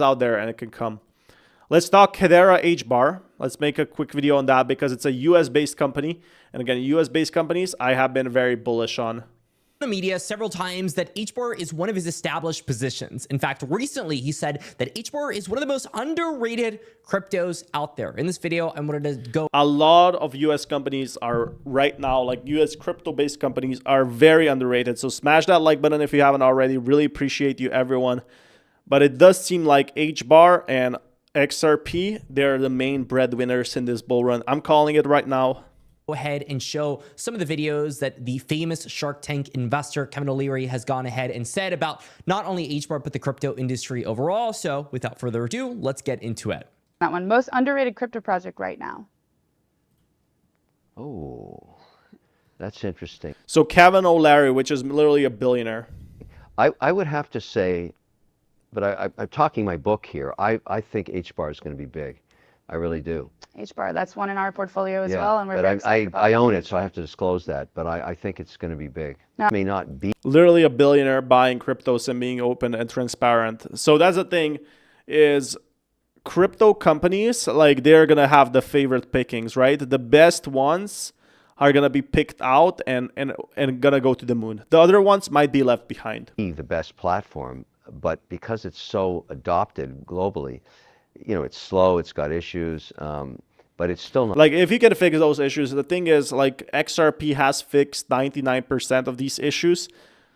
out there and it can come. Let's talk Hedera HBAR. Let's make a quick video on that because it's a US-based company. And again, US-based companies, I have been very bullish on. The media several times that HBAR is one of his established positions. In fact, recently he said that HBAR is one of the most underrated cryptos out there. In this video, I wanted to go. A lot of US companies are right now, like US crypto-based companies are very underrated. So smash that like button if you haven't already. Really appreciate you, everyone. But it does seem like HBAR and XRP, they're the main breadwinners in this bull run. I'm calling it right now. Go ahead and show some of the videos that the famous Shark Tank investor Kevin Leary has gone ahead and said about not only HBAR, but the crypto industry overall. So without further ado, let's get into it. That one, most underrated crypto project right now. Oh, that's interesting. So Kevin O'Leary, which is literally a billionaire. I would have to say, but I'm talking my book here. I think HBAR is going to be big. I really do. HBAR, that's one in our portfolio as Yeah, well, and we're very excited about I own it, so I have to disclose that. But I think it's going to be big. No. It may not be. Literally a billionaire buying cryptos and being open and transparent. So that's the thing, is crypto companies, like they're going to have the favorite pickings, right? The best ones are going to be picked out and going to go to the moon. The other ones might be left behind. The best platform, but because it's so adopted globally, you know, it's slow, it's got issues, but it's still not. Like, if you can fix those issues, the thing is, like, XRP has fixed 99% of these issues.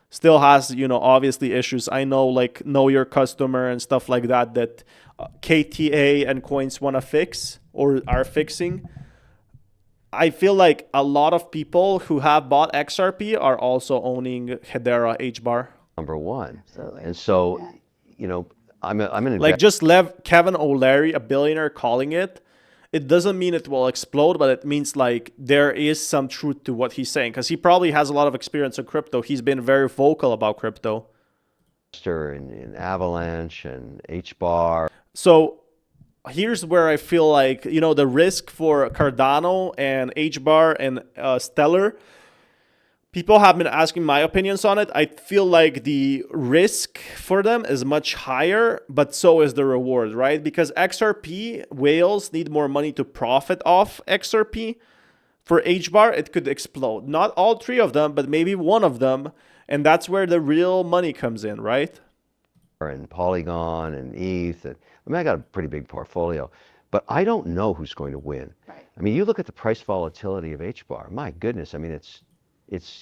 Still has, you know, obviously issues. I know, like, know your customer and stuff like that, that KTA and coins want to fix or are fixing. I feel like a lot of people who have bought XRP are also owning Hedera HBAR. Number one. Absolutely. And so, Yeah. you know, I'm an Like, just Kevin O'Leary, a billionaire, calling it. It doesn't mean it will explode, but it means like there is some truth to what he's saying because he probably has a lot of experience in crypto. He's been very vocal about crypto. in Avalanche and HBAR. So here's where I feel like, you know, the risk for Cardano and HBAR and Stellar. People have been asking my opinions on it. I feel like the risk for them is much higher, but so is the reward, right? Because XRP, whales need more money to profit off XRP. For HBAR, it could explode. Not all three of them, but maybe one of them. And that's where the real money comes in, right? And Polygon and ETH. I mean, I got a pretty big portfolio, but I don't know who's going to win. Right. I mean, you look at the price volatility of HBAR. My goodness, I mean, it's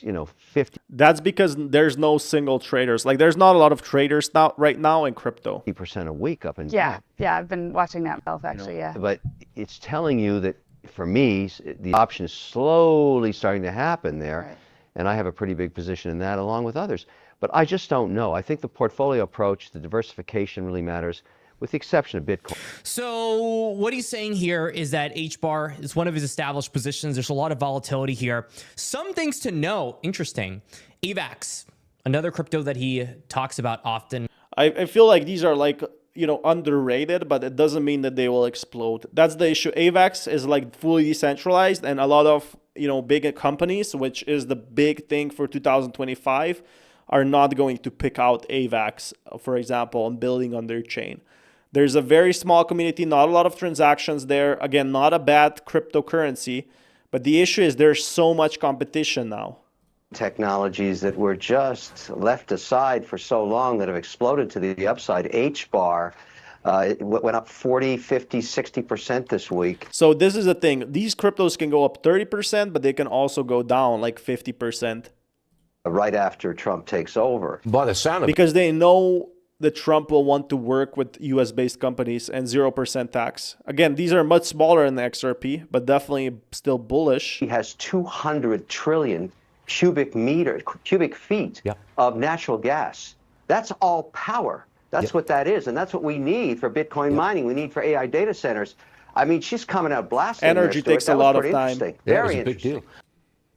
you know, 50. That's because there's no single traders. Like, there's not a lot of traders now, right now in crypto. 50% a week up and Yeah, down. yeah, I've been watching that myself, actually, You know, yeah. But it's telling you that, for me, the option is slowly starting to happen there. Right. And I have a pretty big position in that along with others. But I just don't know. I think the portfolio approach, the diversification really matters, with the exception of Bitcoin. So what he's saying here is that HBAR is one of his established positions. There's a lot of volatility here. Some things to know. Interesting. AVAX, another crypto that he talks about often. I feel like these are like, you know, underrated, but it doesn't mean that they will explode. That's the issue. AVAX is like fully decentralized, and a lot of, you know, big companies, which is the big thing for 2025, are not going to pick out AVAX, for example, and building on their chain. There's a very small community, not a lot of transactions there. Again, not a bad cryptocurrency, but the issue is there's so much competition now. Technologies that were just left aside for so long that have exploded to the upside. HBAR it went up 40, 50, 60% this week. So this is the thing. These cryptos can go up 30%, but they can also go down like 50%. Right after Trump takes over. By the sound of because they know that Trump will want to work with US-based companies and 0% tax. Again, these are much smaller than the XRP, but definitely still bullish. He has 200 trillion cubic feet of natural gas. That's all power. That's what that is, and that's what we need for Bitcoin mining. We need for AI data centers. I mean, she's coming out blasting. Energy takes a lot of time. Very a big deal.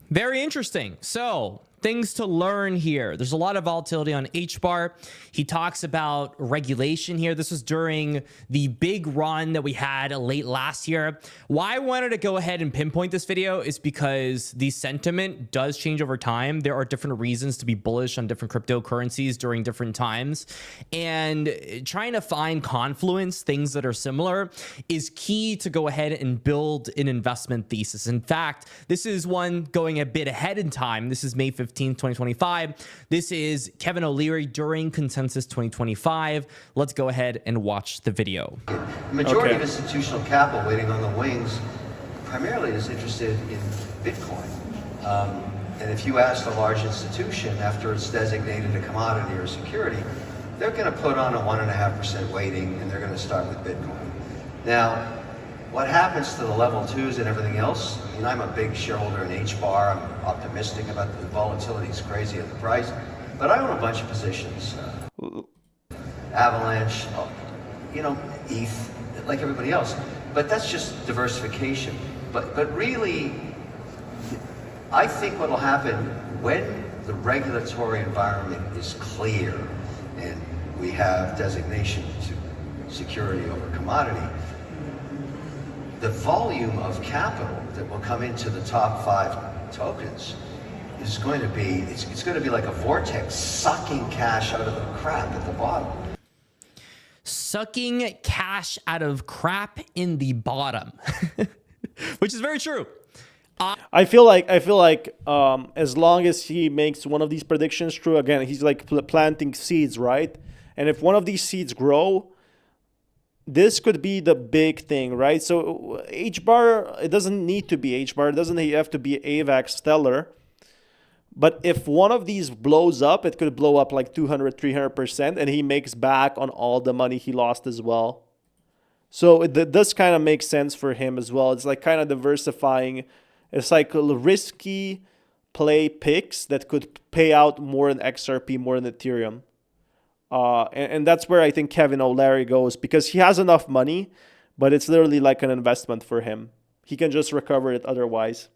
Very interesting. So things to learn here. There's a lot of volatility on HBAR. He talks about regulation here. This was during the big run that we had late last year. Why I wanted to go ahead and pinpoint this video is because the sentiment does change over time. There are different reasons to be bullish on different cryptocurrencies during different times. And trying to find confluence, things that are similar, is key to go ahead and build an investment thesis. In fact, this is one going a bit ahead in time. This is May 15th, 2025. This is Kevin O'Leary during Consensus 2025. Let's go ahead and watch the video. The majority of institutional capital waiting on the wings primarily is interested in Bitcoin. And if you ask a large institution after it's designated a commodity or a security, they're going to put on a 1.5% weighting, and they're going to start with Bitcoin. Now, what happens to the level 2s and everything else? I mean, I'm a big shareholder in HBAR. I'm optimistic about the volatility. It's crazy at the price. But I own a bunch of positions. Avalanche, you know, ETH, like everybody else. But that's just diversification. But really, I think what will happen when the regulatory environment is clear and we have designation to security over commodity, the volume of capital that will come into the top 5 tokens is going to be, it's going to be like a vortex sucking cash out of the crap at the bottom. Sucking cash out of crap in the bottom, which is very true. I feel like as long as he makes one of these predictions true, again, he's like planting seeds, right? And if one of these seeds grow, this could be the big thing, right? So HBAR, it doesn't need to be HBAR. It doesn't have to be AVAX Stellar. But if one of these blows up, it could blow up like 200, 300%, and he makes back on all the money he lost as well. So this kind of makes sense for him as well. It's like kind of diversifying. It's like risky play picks that could pay out more in XRP, more in Ethereum. And that's where I think Kevin O'Leary goes, because he has enough money, but it's literally like an investment for him. He can just recover it otherwise.